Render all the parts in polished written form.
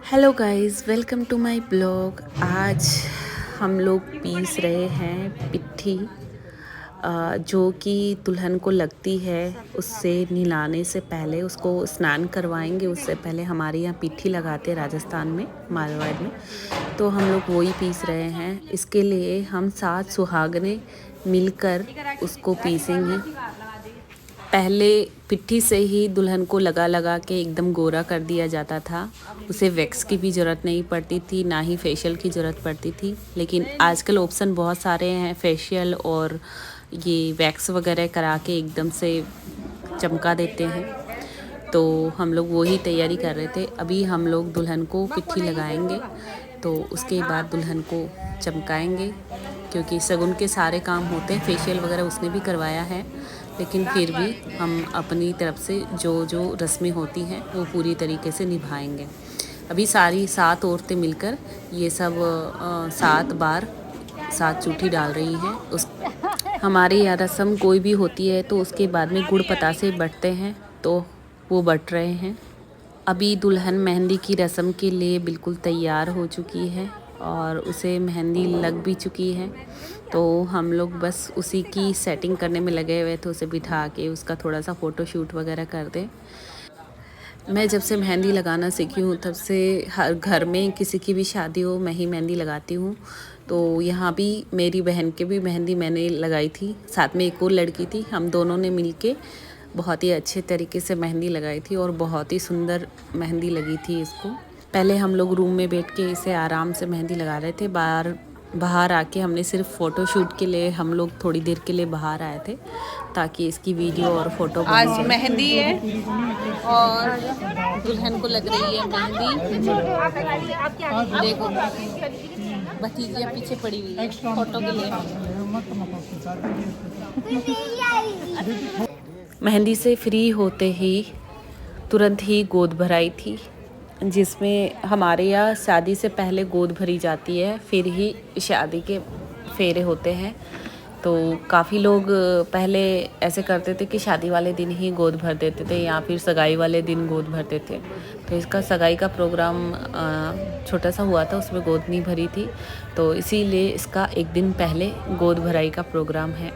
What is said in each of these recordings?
Hello guys, welcome to my blog. आज हम लोग पीस रहे हैं पिट्ठी, जो कि दुल्हन को लगती है। उससे नहलाने से पहले उसको स्नान करवाएंगे। उससे पहले हमारे यहाँ पिट्ठी लगाते हैं राजस्थान में, मारवाड़ में। तो हम लोग वही पीस रहे हैं। इसके लिए हम 7 सुहागनें मिलकर उसको पीसेंगे। पहले पिट्ठी से ही दुल्हन को लगा लगा के एकदम गोरा कर दिया जाता था। उसे वैक्स की भी ज़रूरत नहीं पड़ती थी, ना ही फेशियल की ज़रूरत पड़ती थी। लेकिन आजकल ऑप्शन बहुत सारे हैं, फेशियल और ये वैक्स वगैरह करा के एकदम से चमका देते हैं। तो हम लोग वही तैयारी कर रहे थे। अभी हम लोग दुल्हन को पिट्ठी लगाएंगे, तो उसके बाद दुल्हन को चमकाएंगे, क्योंकि शगुन के सारे काम होते हैं। फेशियल वगैरह उसने भी करवाया है, लेकिन फिर भी हम अपनी तरफ से जो जो रस्में होती हैं वो पूरी तरीके से निभाएंगे। अभी सारी 7 औरतें मिलकर ये सब 7 बार 7 चूठी डाल रही हैं। उस हमारे यहाँ रस्म कोई भी होती है तो उसके बाद में गुड़ पतासे बटते हैं, तो वो बट रहे हैं। अभी दुल्हन मेहंदी की रस्म के लिए बिल्कुल तैयार हो चुकी है और उसे मेहंदी लग भी चुकी है। तो हम लोग बस उसी की सेटिंग करने में लगे हुए थे, उसे बिठा के उसका थोड़ा सा फ़ोटो शूट वगैरह कर दें। मैं जब से मेहंदी लगाना सीखी हूँ तब से हर घर में किसी की भी शादी हो मैं ही मेहंदी लगाती हूँ। तो यहाँ भी मेरी बहन के भी मेहंदी मैंने लगाई थी, साथ में एक और लड़की थी। हम दोनों ने मिलके बहुत ही अच्छे तरीके से मेहंदी लगाई थी और बहुत ही सुंदर मेहंदी लगी थी इसको। पहले हम लोग रूम में बैठ के इसे आराम से मेहंदी लगा रहे थे। बाहर आके हमने सिर्फ फ़ोटो शूट के लिए हम लोग थोड़ी देर के लिए बाहर आए थे, ताकि इसकी वीडियो और फ़ोटो बन जाए। आज मेहंदी है और दुल्हन को लग रही है मेहंदी। देखो भतीजियाँ पीछे पड़ी हुई है फ़ोटो के लिए। मेहंदी से फ्री होते ही तुरंत ही गोद भराई थी, जिसमें हमारे यहाँ शादी से पहले गोद भरी जाती है, फिर ही शादी के फेरे होते हैं। तो काफ़ी लोग पहले ऐसे करते थे कि शादी वाले दिन ही गोद भर देते थे या फिर सगाई वाले दिन गोद भरते थे। तो इसका सगाई का प्रोग्राम छोटा सा हुआ था, उसमें गोद नहीं भरी थी, तो इसीलिए इसका एक दिन पहले गोद भराई का प्रोग्राम है।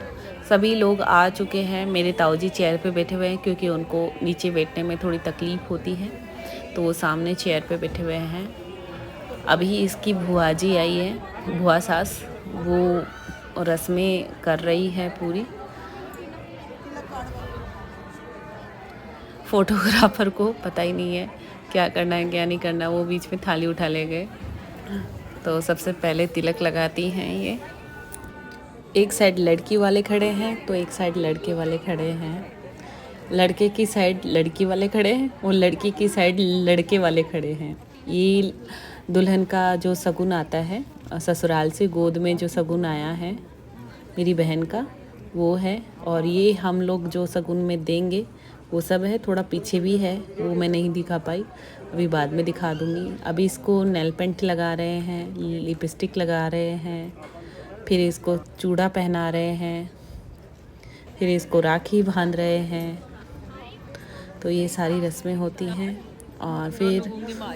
सभी लोग आ चुके हैं। मेरे ताऊजी चेयर पे बैठे हुए हैं, क्योंकि उनको नीचे बैठने में थोड़ी तकलीफ़ होती है, तो वो सामने चेयर पे बैठे हुए हैं। अभी इसकी बुआ जी आई है, बुआ सास, वो रस्में कर रही है पूरी। फोटोग्राफर को पता ही नहीं है क्या करना है क्या नहीं करना, वो बीच में थाली उठा ले गए। तो सबसे पहले तिलक लगाती हैं ये। एक साइड लड़की वाले खड़े हैं तो एक साइड लड़के वाले खड़े हैं। लड़के की साइड लड़की वाले खड़े हैं और लड़की की साइड लड़के वाले खड़े हैं। ये दुल्हन का जो शगुन आता है ससुराल से, गोद में जो शगुन आया है मेरी बहन का, वो है। और ये हम लोग जो शगुन में देंगे वो सब है। थोड़ा पीछे भी है, वो मैं नहीं दिखा पाई, अभी बाद में दिखा दूँगी। अभी इसको नेल पेंट लगा रहे हैं, लिपस्टिक लगा रहे हैं, फिर इसको चूड़ा पहना रहे हैं, फिर इसको राखी बांध रहे हैं। तो ये सारी रस्में होती हैं। और फिर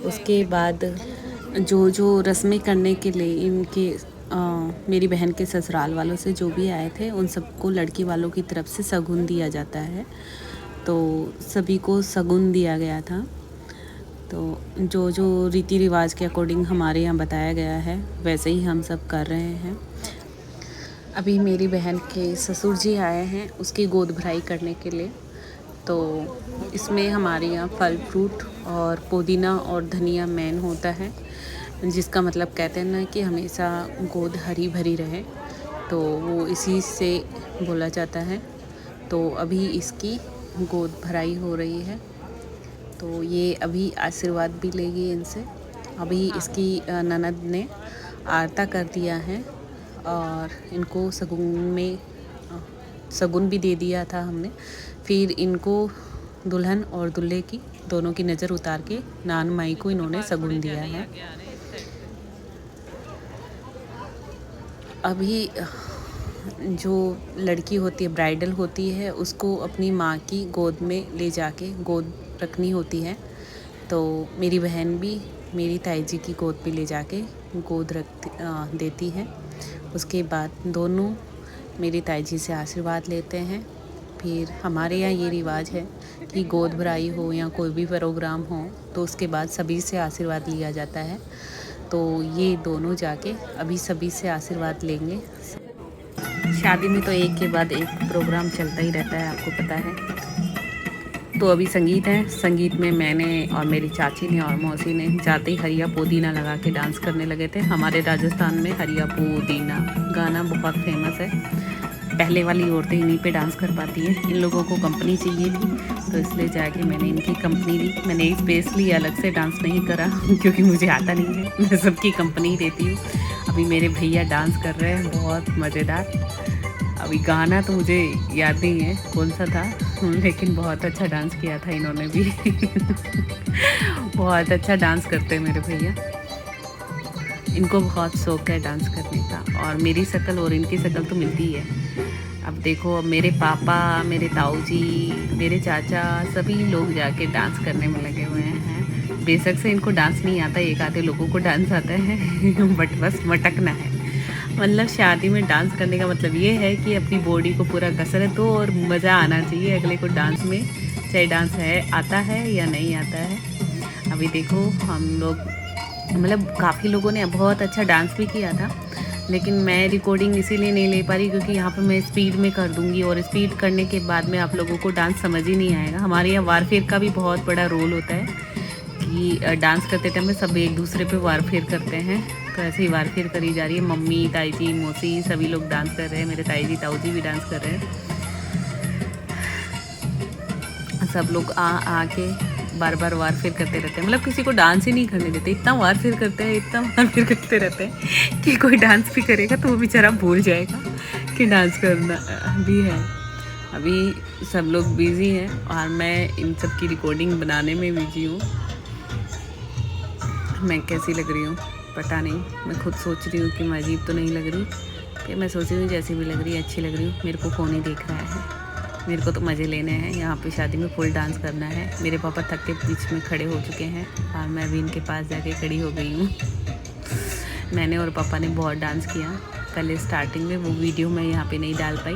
उसके बाद जो जो रस्में करने के लिए इनके मेरी बहन के ससुराल वालों से जो भी आए थे उन सबको लड़की वालों की तरफ से शगुन दिया जाता है। तो सभी को शगुन दिया गया था। तो जो जो रीति रिवाज के अकॉर्डिंग हमारे यहाँ बताया गया है वैसे ही हम सब कर रहे हैं। अभी मेरी बहन के ससुर जी आए हैं उसकी गोद भराई करने के लिए। तो इसमें हमारे यहाँ फल फ्रूट और पुदीना और धनिया मेन होता है, जिसका मतलब कहते हैं ना कि हमेशा गोद हरी भरी रहे, तो वो इसी से बोला जाता है। तो अभी इसकी गोद भराई हो रही है, तो ये अभी आशीर्वाद भी लेगी इनसे। अभी इसकी ननद ने आरता कर दिया है और इनको शगुन भी दे दिया था हमने। फिर इनको दुल्हन और दूल्हे की दोनों की नज़र उतार के नान माई को इन्होंने शगुन दिया है। अभी जो लड़की होती है, ब्राइडल होती है, उसको अपनी माँ की गोद में ले जाके गोद रखनी होती है। तो मेरी बहन भी मेरी ताई जी की गोद पे ले जाके गोद देती है। उसके बाद दोनों मेरी ताई जी से आशीर्वाद लेते हैं। फिर हमारे यहाँ ये रिवाज है कि गोद भराई हो या कोई भी प्रोग्राम हो तो उसके बाद सभी से आशीर्वाद लिया जाता है। तो ये दोनों जाके अभी सभी से आशीर्वाद लेंगे। शादी में तो एक के बाद एक प्रोग्राम चलता ही रहता है, आपको पता है। तो अभी संगीत है। संगीत में मैंने और मेरी चाची ने और मौसी ने जाते ही हरिया पुदीना लगा के डांस करने लगे थे। हमारे राजस्थान में हरिया पुदीना गाना बहुत फेमस है। पहले वाली औरतें इन्हीं पे डांस कर पाती हैं। इन लोगों को कंपनी चाहिए थी तो इसलिए जाके मैंने इनकी कंपनी ली। मैंने स्पेशली अलग से डांस नहीं करा क्योंकि मुझे आता नहीं है, मैं सबकी कंपनी देती हूँ। अभी मेरे भैया डांस कर रहे हैं, बहुत मज़ेदार। अभी गाना तो मुझे याद नहीं है कौन सा था, लेकिन बहुत अच्छा डांस किया था इन्होंने भी बहुत अच्छा डांस करते हैं मेरे भैया। इनको बहुत शौक है डांस करने का और मेरी शक्ल और इनकी शक्ल तो मिलती ही है। अब देखो, अब मेरे पापा, मेरे ताऊ जी, मेरे चाचा सभी लोग जाके डांस करने में लगे हुए हैं। बेशक से इनको डांस नहीं आता, एक आधे लोगों को डांस आता है बट बस मटकना है। मतलब शादी में डांस करने का मतलब ये है कि अपनी बॉडी को पूरा कसरत हो और मज़ा आना चाहिए अगले को डांस में, चाहे डांस है आता है या नहीं आता है। अभी देखो हम लोग, मतलब काफ़ी लोगों ने बहुत अच्छा डांस भी किया था, लेकिन मैं रिकॉर्डिंग इसीलिए नहीं ले पा रही क्योंकि यहाँ पर मैं स्पीड में कर दूँगी और स्पीड करने के बाद में आप लोगों को डांस समझ ही नहीं आएगा। हमारे यहाँ वारफेर का भी बहुत बड़ा रोल होता है कि डांस करते टाइम में सब एक दूसरे पे वारफेर करते हैं। तो ऐसे ही वारफेर करी जा रही है। मम्मी, ताई जी, मौसी सभी लोग डांस कर रहे हैं। मेरे ताई जी, ताऊ जी भी डांस कर रहे हैं। सब लोग आके बार बार वारफेर करते रहते हैं। मतलब किसी को डांस ही नहीं करने देते, इतना वारफेर करते हैं, इतना वारफेर करते रहते हैं कि कोई डांस भी करेगा तो वो बेचारा भूल जाएगा कि डांस करना भी है। अभी सब लोग बिज़ी हैं और मैं इन सब की रिकॉर्डिंग बनाने में बिजी हूँ। मैं कैसी लग रही हूँ पता नहीं, मैं खुद सोच रही हूँ कि मैं अजीब तो नहीं लग रही, कि मैं सोच रही हूँ जैसी भी लग रही है अच्छी लग रही हूँ। मेरे को कौन ही देख रहा है, मेरे को तो मज़े लेने हैं। यहाँ पे शादी में फुल डांस करना है। मेरे पापा थक के बीच में खड़े हो चुके हैं और मैं भी इनके पास जाके खड़ी हो गई हूँ। मैंने और पापा ने बहुत डांस किया पहले स्टार्टिंग में, वो वीडियो मैं यहाँ पे नहीं डाल पाई।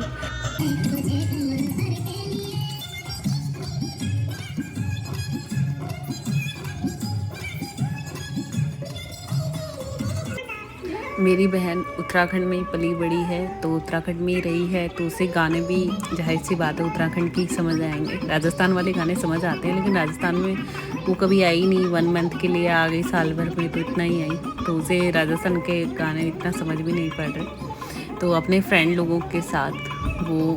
मेरी बहन उत्तराखंड में ही पली बड़ी है, तो उत्तराखंड में ही रही है, तो उसे गाने भी जाहिर सी बात है उत्तराखंड की समझ आएंगे। राजस्थान वाले गाने समझ आते हैं, लेकिन राजस्थान में वो कभी आई नहीं। 1 मंथ के लिए आ गई, साल भर में तो इतना ही आई, तो उसे राजस्थान के गाने इतना समझ भी नहीं पड़ रहे। तो अपने फ्रेंड लोगों के साथ वो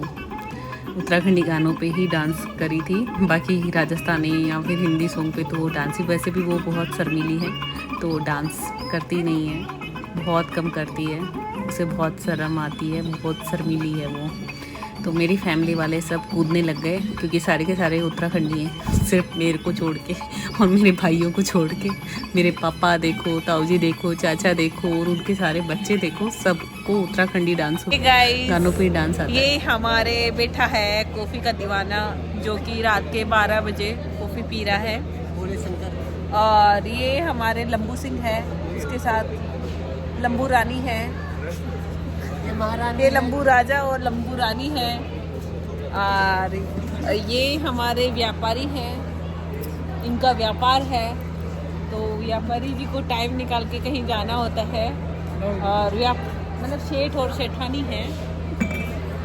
उत्तराखंडी गानों पे ही डांस करी थी। बाकी राजस्थानी या फिर हिंदी सॉन्ग पे तो वो डांस ही, वैसे भी वो बहुत शर्मीली है तो डांस करती नहीं है, बहुत कम करती है, उसे बहुत शर्म आती है, बहुत शर्मीली है वो। तो मेरी फैमिली वाले सब कूदने लग गए क्योंकि सारे के सारे उत्तराखंडी हैं, सिर्फ मेरे को छोड़ के और मेरे भाइयों को छोड़ के। मेरे पापा देखो, ताऊ जी देखो, चाचा देखो और उनके सारे बच्चे देखो, सबको उत्तराखंडी डांस गानों पे डांस आता है। ये हमारे बेटा है कॉफ़ी का दीवाना, जो कि रात के 12 बजे कॉफ़ी पी रहा है। और ये हमारे लंबू सिंह है, उसके साथ लंबू रानी है, ये लंबू राजा और लंबू रानी है। और ये हमारे व्यापारी हैं, इनका व्यापार है, तो व्यापारी जी को टाइम निकाल के कहीं जाना होता है। और मतलब सेठ और सेठानी है,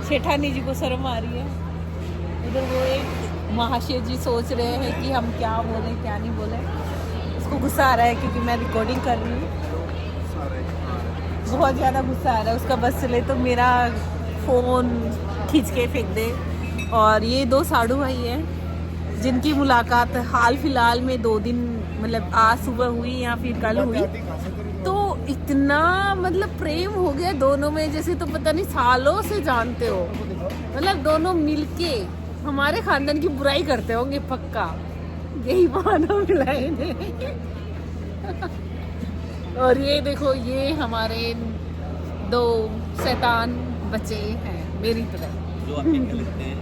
सेठानी जी को शर्म आ रही है। इधर वो एक महाशय जी सोच रहे हैं कि हम क्या बोले क्या नहीं बोले। उसको गुस्सा आ रहा है क्योंकि मैं रिकॉर्डिंग कर रही हूँ, बहुत ज़्यादा गुस्सा आ रहा है उसका। बस चले तो मेरा फ़ोन खींच के फेंक दे। और ये 2 साधु भाई हैं जिनकी मुलाकात हाल फिलहाल में 2 दिन, मतलब आज सुबह हुई या फिर कल हुई, तो इतना मतलब प्रेम हो गया दोनों में, जैसे तो पता नहीं सालों से जानते हो। मतलब दोनों मिलके हमारे खानदान की बुराई करते होंगे पक्का, यही बहाना मिलाए ने। और ये देखो, ये हमारे 2 शैतान बच्चे हैं मेरी तरह, जो आपके क्या लगते हैं?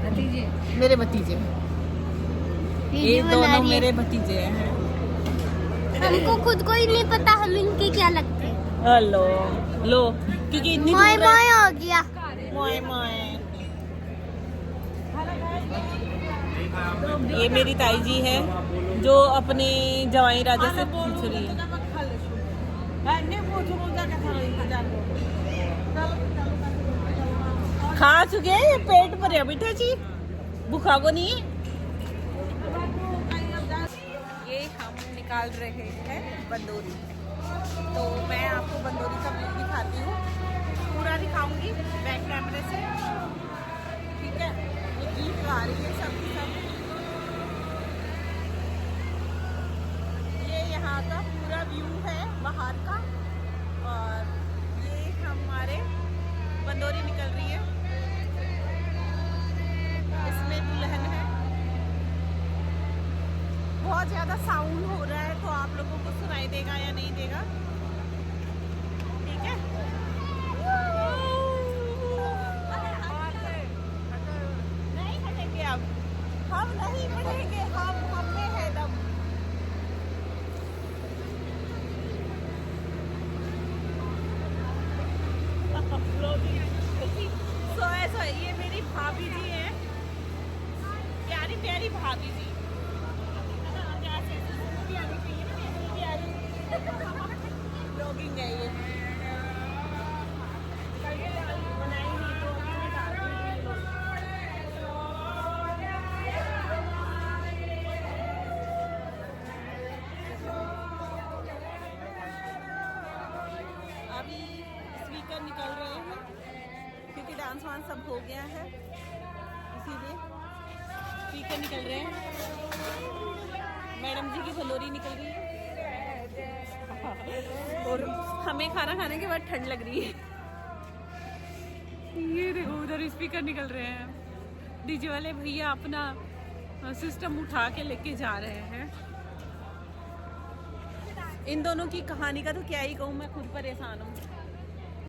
भतीजे, मेरे भतीजे। ये दोनों मेरे भतीजे हैं। हमको खुद को ही नहीं पता हम इनके क्या लगते हैं। हेलो लो, क्योंकि इतनी मोए दूर है। मोए हो गया। मोए मोए। ये मेरी ताई जी है जो अपने जवाई राजा से पूछ रही है। खा चुके हैं, ये पेट भर है बेटा जी, भूखा को नहीं है। ये हम निकाल रहे हैं बंदोरी, तो मैं आपको बंदोरी का व्यू दिखाती हूँ, पूरा दिखाऊंगी बैक कैमरे से, ठीक है। ये गीत गा रही है सब। ये यहाँ का पूरा व्यू है बाहर का, और ये हमारे बंदोरी निकल रही है, इसमें दुल्हन है। बहुत ज़्यादा साउंड हो रहा है, तो आप लोगों को सुनाई देगा या नहीं देगा, ठीक है। नहीं हटेंगे अब, हम नहीं बढ़ेंगे, हम में है दम। सो ये मेरी भाभी जी हैं, प्यारी प्यारी भाभी जी। ब्लॉगिंग है ये। अभी स्पीकर निकल रहे हैं क्योंकि डांस वांस सब हो गया है, इसीलिए स्पीकर निकल रहे हैं। मैडम जी की बंदोरी निकल रही है और हमें खाना खाने के बाद ठंड लग रही है। ये देखो उधर स्पीकर निकल रहे हैं, डीजे वाले भैया अपना सिस्टम उठा के लेके जा रहे हैं। इन दोनों की कहानी का तो क्या ही कहूँ, मैं खुद परेशान हूँ।